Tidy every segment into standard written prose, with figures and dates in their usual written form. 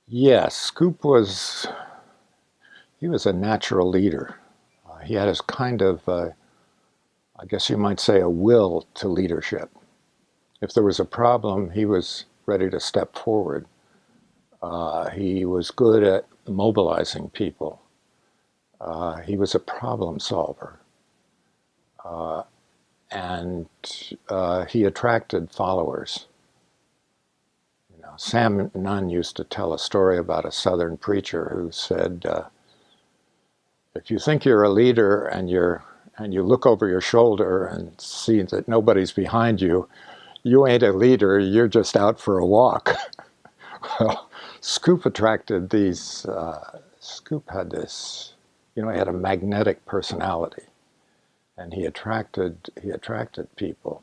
Yes, he was a natural leader. He had his kind of, I guess you might say, a will to leadership. If there was a problem, he was ready to step forward. He was good at mobilizing people. He was a problem solver. And he attracted followers. Sam Nunn used to tell a story about a Southern preacher who said, if you think you're a leader and you look over your shoulder and see that nobody's behind you, you ain't a leader, you're just out for a walk. Well, Scoop attracted these, Scoop had this, he had a magnetic personality, and he attracted people.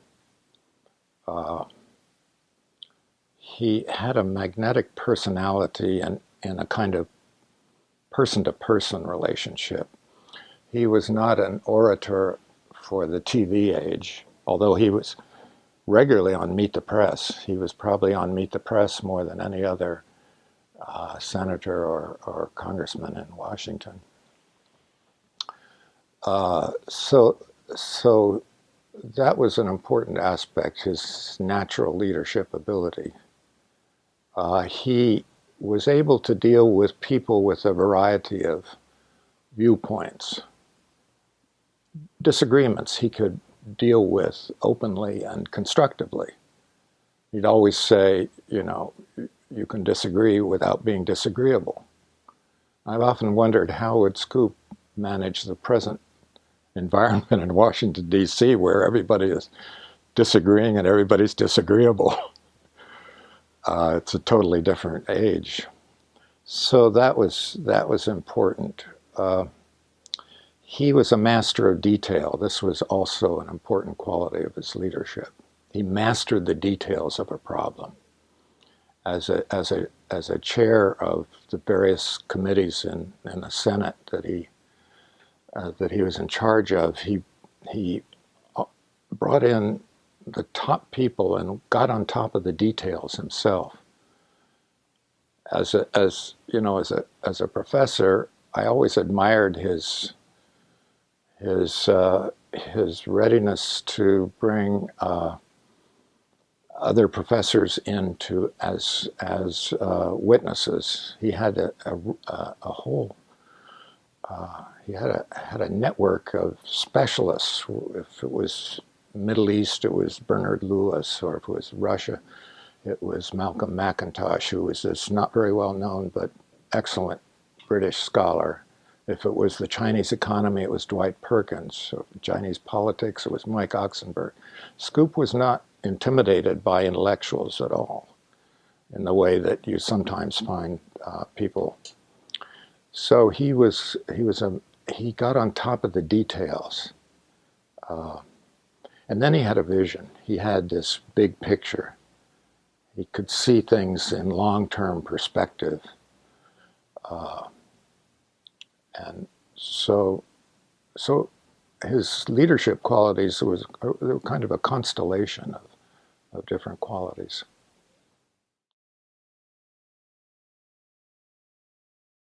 He had a magnetic personality and in a kind of person-to-person relationship. He was not an orator for the TV age, although he was regularly on Meet the Press. He was probably on Meet the Press more than any other senator or congressman in Washington. So that was an important aspect, his natural leadership ability. He was able to deal with people with a variety of viewpoints. Disagreements he could deal with openly and constructively. He'd always say, you can disagree without being disagreeable. I've often wondered how would Scoop manage the present environment in Washington, D.C., where everybody is disagreeing and everybody's disagreeable. It's a totally different age. So that was important. He was a master of detail. This was also an important quality of his leadership. He mastered the details of a problem. As a chair of the various committees in the Senate that he was in charge of, he brought in the top people and got on top of the details himself. As a professor, I always admired his readiness to bring other professors into as witnesses. He had a whole he had a network of specialists. If it was Middle East, it was Bernard Lewis, or if it was Russia, it was Malcolm McIntosh, who was this not very well known but excellent British scholar. If it was the Chinese economy, it was Dwight Perkins. So Chinese politics, it was Mike Oxenberg. Scoop was not intimidated by intellectuals at all, in the way that you sometimes find people. So he got on top of the details, and then he had a vision. He had this big picture. He could see things in long-term perspective, and so his leadership qualities were kind of a constellation of different qualities.